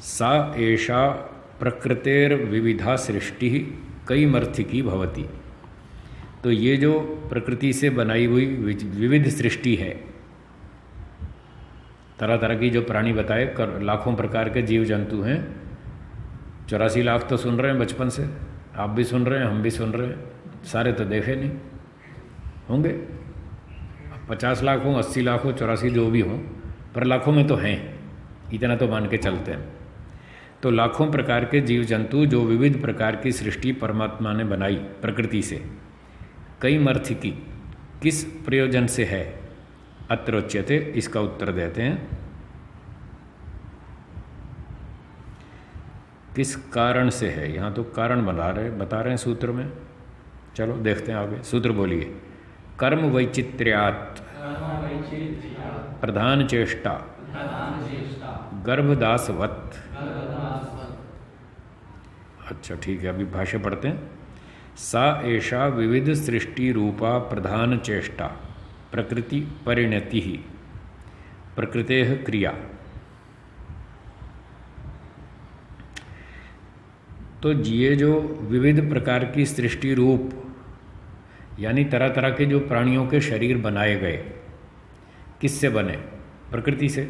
सा एषा प्रकृतेर्विविधा सृष्टि कैमर्थिकी भवति। तो ये जो प्रकृति से बनाई हुई विविध सृष्टि है, तरह तरह की जो प्राणी बताए, लाखों प्रकार के जीव जंतु हैं। 84 लाख तो सुन रहे हैं बचपन से, आप भी सुन रहे हैं, हम भी सुन रहे हैं, सारे तो देखे नहीं होंगे। 50 लाख हो, 80 लाख हो, 84 जो भी हों, पर लाखों में तो हैं, इतना तो मान के चलते हैं। तो लाखों प्रकार के जीव जंतु, जो विविध प्रकार की सृष्टि परमात्मा ने बनाई प्रकृति से, कई मर्थ की, किस प्रयोजन से है? अत्र उच्यते, इसका उत्तर देते हैं, किस कारण से है। यहाँ तो कारण बता रहे हैं सूत्र में। चलो देखते हैं आगे, सूत्र बोलिए। कर्म वैचित्र्यात् प्रधान चेष्टा गर्भदासवत्। अच्छा ठीक है, अभी भाष्य पढ़ते हैं। सा एषा विविध सृष्टि रूपा प्रधान चेष्टा प्रकृति परिणति ही प्रकृतेः क्रिया। तो ये जो विविध प्रकार की सृष्टि रूप, यानी तरह तरह के जो प्राणियों के शरीर बनाए गए, किससे बने? प्रकृति से।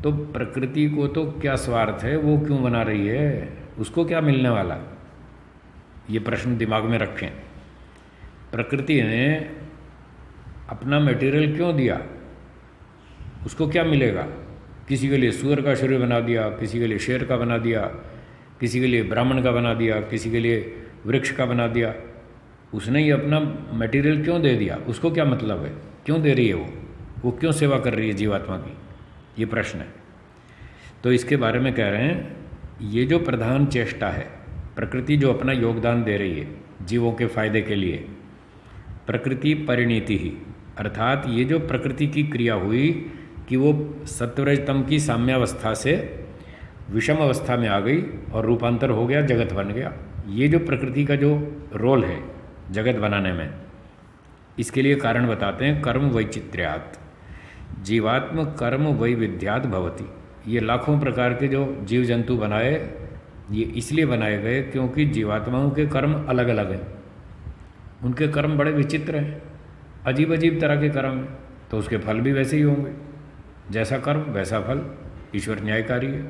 तो प्रकृति को तो क्या स्वार्थ है, वो क्यों बना रही है, उसको क्या मिलने वाला? ये प्रश्न दिमाग में रखें। प्रकृति ने अपना मटेरियल क्यों दिया, उसको क्या मिलेगा? किसी के लिए सूअर का शरीर बना दिया, किसी के लिए शेर का बना दिया, किसी के लिए ब्राह्मण का बना दिया, किसी के लिए वृक्ष का बना दिया। उसने ये अपना मटेरियल क्यों दे दिया, उसको क्या मतलब है, क्यों दे रही है वो क्यों सेवा कर रही है जीवात्मा की, ये प्रश्न है। तो इसके बारे में कह रहे हैं, ये जो प्रधान चेष्टा है, प्रकृति जो अपना योगदान दे रही है जीवों के फायदे के लिए, प्रकृति परिणति ही, अर्थात ये जो प्रकृति की क्रिया हुई कि वो सत्वरजतम की साम्यावस्था से विषम अवस्था में आ गई और रूपांतर हो गया, जगत बन गया। ये जो प्रकृति का जो रोल है जगत बनाने में, इसके लिए कारण बताते हैं, कर्म वैचित्र्यात् जीवात्म कर्म वैविध्यात् भवति। ये लाखों प्रकार के जो जीव जंतु बनाए, ये इसलिए बनाए गए क्योंकि जीवात्माओं के कर्म अलग अलग हैं, उनके कर्म बड़े विचित्र हैं, अजीब अजीब तरह के कर्म हैं, तो उसके फल भी वैसे ही होंगे, जैसा कर्म वैसा फल, ईश्वर न्यायकारी है।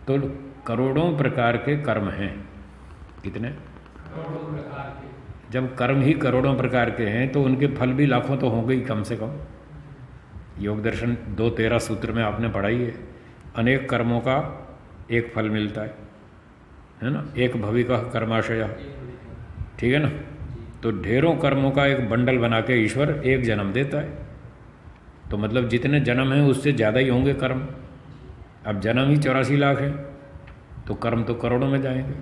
तो करोड़ों प्रकार के कर्म हैं। कितने? करोड़ों प्रकार के। जब कर्म ही करोड़ों प्रकार के हैं तो उनके फल भी लाखों तो होंगे ही कम से कम। योग दर्शन 2.13 सूत्र में आपने पढ़ाई है, अनेक कर्मों का एक फल मिलता है ना, एक भविका कर्माशय, ठीक है ना। तो ढेरों कर्मों का एक बंडल बना के ईश्वर एक जन्म देता है, तो मतलब जितने जन्म हैं उससे ज़्यादा ही होंगे कर्म। अब जन्म ही 84 लाख है, तो कर्म तो करोड़ों में जाएंगे।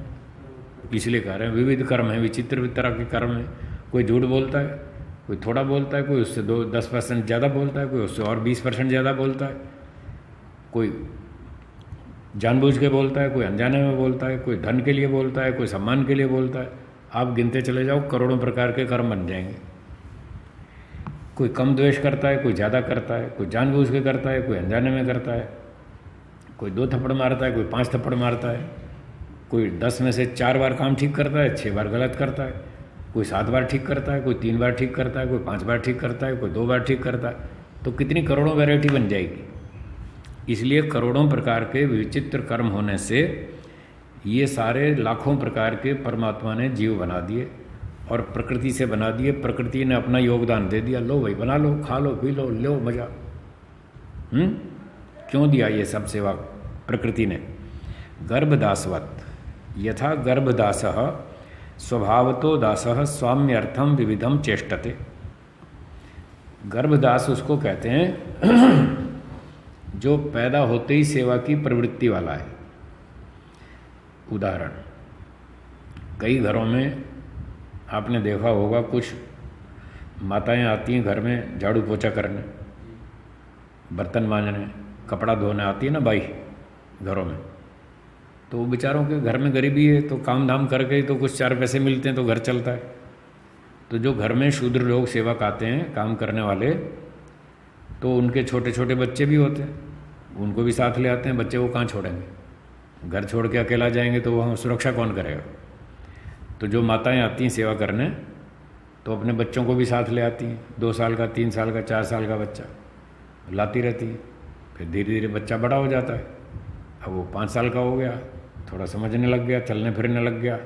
इसलिए कह रहे हैं विविध कर्म है, विचित्र तरह के कर्म है। कोई झूठ बोलता है, कोई थोड़ा बोलता है, कोई उससे 10% ज़्यादा बोलता है, कोई उससे और 20% ज़्यादा बोलता है, कोई जानबूझ के बोलता है, कोई अनजाने में बोलता है, कोई धन के लिए बोलता है, कोई सम्मान के लिए बोलता है। आप गिनते चले जाओ, करोड़ों प्रकार के कर्म बन जाएंगे। कोई कम द्वेष करता है, कोई ज़्यादा करता है, कोई जानबूझ के करता है, कोई अनजाने में करता है, कोई 2 थप्पड़ मारता है, कोई 5 थप्पड़ मारता है, कोई 10 में से 4 बार काम ठीक करता है, 6 बार गलत करता है, कोई 7 बार ठीक करता है, कोई 3 बार ठीक करता है, कोई 5 बार ठीक करता है, कोई 2 बार ठीक करता है। तो कितनी करोड़ों वैरायटी बन जाएगी। इसलिए करोड़ों प्रकार के विचित्र कर्म होने से ये सारे लाखों प्रकार के परमात्मा ने जीव बना दिए और प्रकृति से बना दिए। प्रकृति ने अपना योगदान दे दिया, लो भाई बना लो, खा लो, पी लो, लो मजा। क्यों दिया ये सब सेवा प्रकृति ने? गर्भदासवत् यथा गर्भदासः स्वभावतो दासः स्वाम्यर्थम विविधम चेष्टते। गर्भदास उसको कहते हैं जो पैदा होते ही सेवा की प्रवृत्ति वाला है। उदाहरण, कई घरों में आपने देखा होगा, कुछ माताएं आती हैं घर में झाड़ू पोछा करने, बर्तन मांजने, कपड़ा धोने आती है ना बाई घरों में। तो बेचारों के घर में गरीबी है, तो काम धाम करके तो कुछ 4 पैसे मिलते हैं तो घर चलता है। तो जो घर में शूद्र लोग सेवक आते हैं काम करने वाले, तो उनके छोटे छोटे बच्चे भी होते हैं, उनको भी साथ ले आते हैं, बच्चे को कहाँ छोड़ेंगे, घर छोड़ के अकेला जाएंगे तो वहाँ सुरक्षा कौन करेगा। तो जो माताएं आती हैं सेवा करने तो अपने बच्चों को भी साथ ले आती हैं, 2 साल का, 3 साल का, 4 साल का बच्चा लाती रहती है। फिर धीरे धीरे बच्चा बड़ा हो जाता है, अब वो 5 साल का हो गया, थोड़ा समझने लग गया, चलने फिरने लग गया,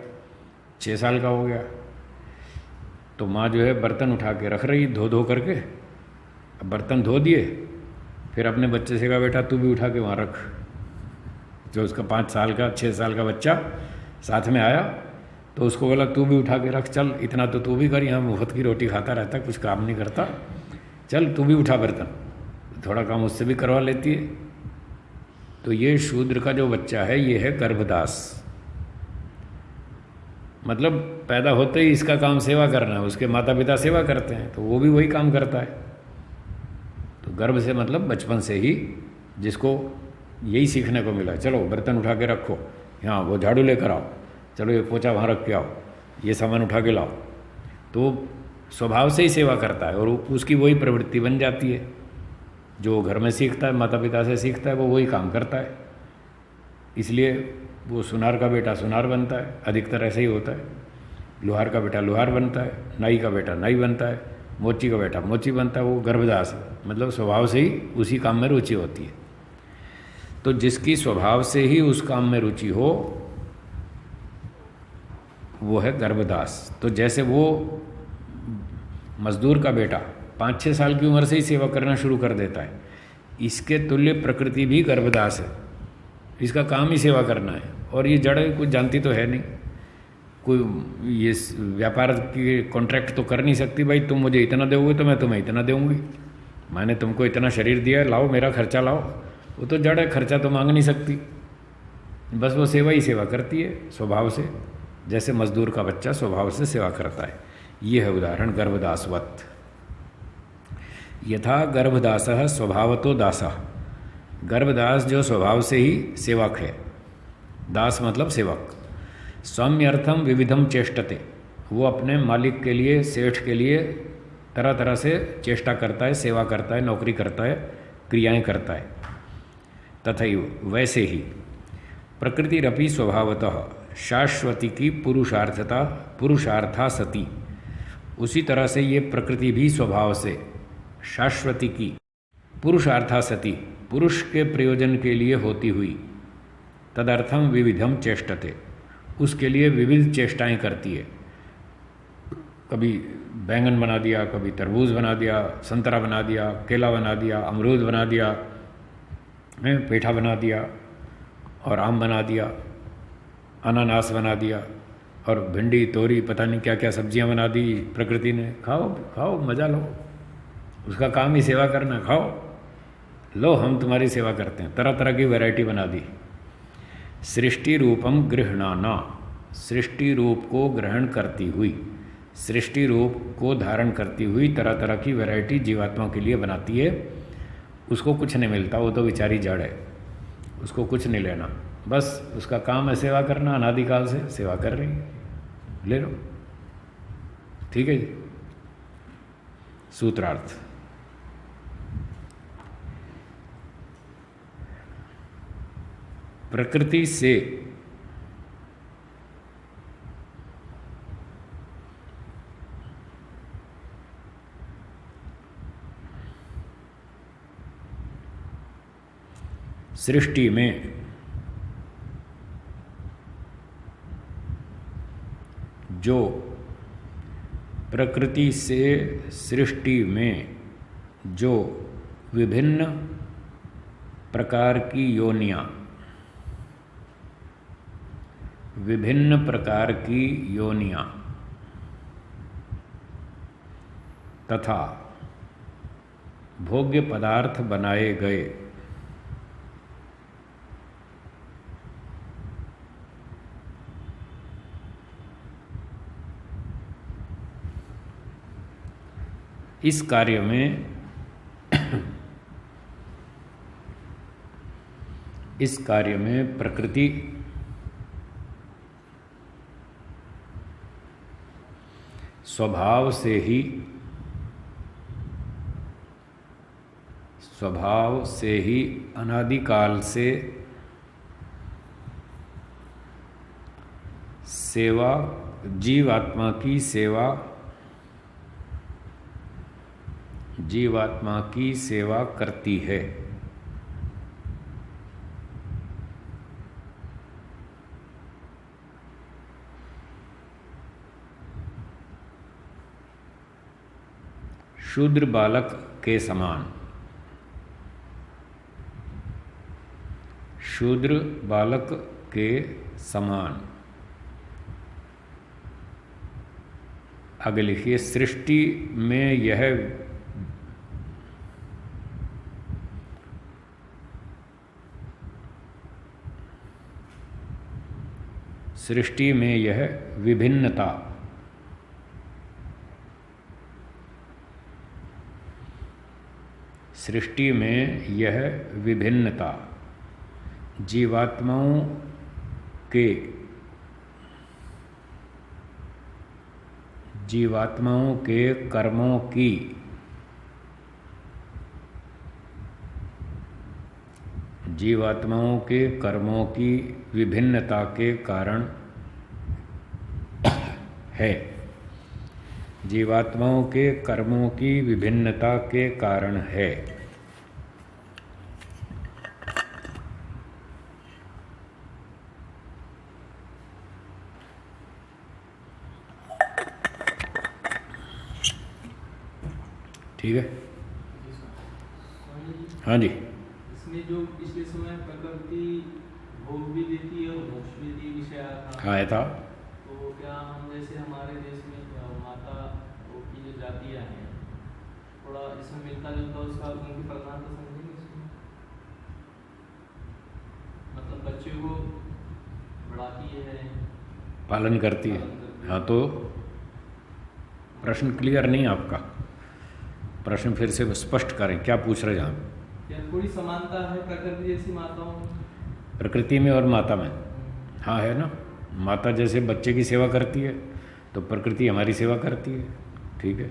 6 साल का हो गया, तो माँ जो है बर्तन उठा के रख रही धो धो करके। अब बर्तन धो दिए, फिर अपने बच्चे से कहा बेटा तू भी उठा के वहाँ रख। जो उसका 5 साल का 6 साल का बच्चा साथ में आया तो उसको बोला तू भी उठा के रख, चल इतना तो तू भी कर, यहाँ मुफ्त की रोटी खाता रहता, कुछ काम नहीं करता, चल तू भी उठा बर्तन, थोड़ा काम उससे भी करवा लेती है। तो ये शूद्र का जो बच्चा है ये है गर्भदास, मतलब पैदा होते ही इसका काम सेवा करना है, उसके माता पिता सेवा करते हैं तो वो भी वही काम करता है। तो गर्भ से मतलब बचपन से ही जिसको यही सीखने को मिला, चलो बर्तन उठा के रखो, यहाँ वो झाड़ू लेकर आओ, चलो ये पोछा वहाँ रख के आओ, ये सामान उठा के लाओ, तो स्वभाव से ही सेवा करता है और उसकी वही प्रवृत्ति बन जाती है। जो घर में सीखता है, माता पिता से सीखता है, वो वही काम करता है। इसलिए वो सुनार का बेटा सुनार बनता है, अधिकतर ऐसे ही होता है। लोहार का बेटा लोहार बनता है, नाई का बेटा नाई बनता है, मोची का बेटा मोची बनता है। वो गर्भदास है, मतलब स्वभाव से ही उसी काम में रुचि होती है। तो जिसकी स्वभाव से ही उस काम में रुचि हो वो है गर्भदास। तो जैसे वो मजदूर का बेटा 5-6 साल की उम्र से ही सेवा करना शुरू कर देता है, इसके तुल्य प्रकृति भी गर्भदास है, इसका काम ही सेवा करना है। और ये जड़ कुछ जानती तो है नहीं, कोई ये व्यापार की कॉन्ट्रैक्ट तो कर नहीं सकती, भाई तुम मुझे इतना दोगे तो मैं तुम्हें इतना दूंगी, मैंने तुमको इतना शरीर दिया, लाओ मेरा खर्चा लाओ। वो तो जड़ है, खर्चा तो मांग नहीं सकती, बस वो सेवा ही सेवा करती है स्वभाव से, जैसे मजदूर का बच्चा स्वभाव से सेवा करता है। ये है उदाहरण गर्भदासवत। यथा गर्भदासः स्वभावतो दासः, गर्भदास जो स्वभाव से ही सेवक है, दास मतलब सेवक। सौम्यर्थम विविधम चेष्टते, वो अपने मालिक के लिए, सेठ के लिए तरह तरह से चेष्टा करता है, सेवा करता है, नौकरी करता है, क्रियाएं करता है। तथैव वैसे ही प्रकृतिरपि स्वभावतः शाश्वती की पुरुषार्था सती, उसी तरह से ये प्रकृति भी स्वभाव से शाश्वती की पुरुषार्था सती, पुरुष के प्रयोजन के लिए होती हुई, तदर्थम विविधम चेष्टते, उसके लिए विविध चेष्टाएं करती है। कभी बैंगन बना दिया, कभी तरबूज बना दिया, संतरा बना दिया, केला बना दिया, अमरूद बना दिया, पेठा बना दिया और आम बना दिया, अनानास बना दिया और भिंडी तोरी पता नहीं क्या क्या सब्जियां बना दी प्रकृति ने। खाओ खाओ मज़ा लो, उसका काम ही सेवा करना, खाओ लो हम तुम्हारी सेवा करते हैं। तरह तरह की वैरायटी बना दी। सृष्टि रूपम गृहणाना, सृष्टि रूप को ग्रहण करती हुई, सृष्टि रूप को धारण करती हुई तरह तरह की वैरायटी जीवात्मा के लिए बनाती है। उसको कुछ नहीं मिलता, वो तो बेचारी जड़ है, उसको कुछ नहीं लेना, बस उसका काम है सेवा करना, अनादिकाल से सेवा कर रही है, ले लो। ठीक है जी। सूत्रार्थ, प्रकृति से सृष्टि में जो प्रकृति से सृष्टि में जो विभिन्न प्रकार की योनियां, विभिन्न प्रकार की योनियां तथा भोग्य पदार्थ बनाए गए, इस कार्य में इस कार्य में प्रकृति स्वभाव से ही स्वभाव से ही अनादिकाल से सेवा, जीवात्मा की सेवा, जीवात्मा की सेवा करती है। शूद्र बालक के समान, शूद्र बालक के समान। आगे लिखिए, सृष्टि में यह सृष्टि में यह विभिन्नता, सृष्टि में यह विभिन्नता जीवात्माओं के कर्मों की जीवात्माओं के कर्मों की विभिन्नता के कारण है। जीवात्माओं के कर्मों की विभिन्नता के कारण है। ठीक है, हाँ जी। इसमें जो पिछले समय प्रकृति भोग भी देती है और मोक्ष भी दी विषय था। आया था। तो क्या हम जैसे हमारे देश में माता की जो जातियाँ हैं, थोड़ा इसमें मिलता जुलता उसका उनकी प्रधानता समझेंगे इसमें? मतलब बच्चे को बढ़ाती है, पालन करती है। हाँ, तो प्रश्न क्लियर नहीं आपका, प्रश्न फिर से स्पष्ट करें, क्या पूछ रहे हैं आप? क्या थोड़ी समानता है प्रकृति जैसी माताओं में? प्रकृति में और माता में? हाँ, है ना। माता जैसे बच्चे की सेवा करती है तो प्रकृति हमारी सेवा करती है। ठीक है।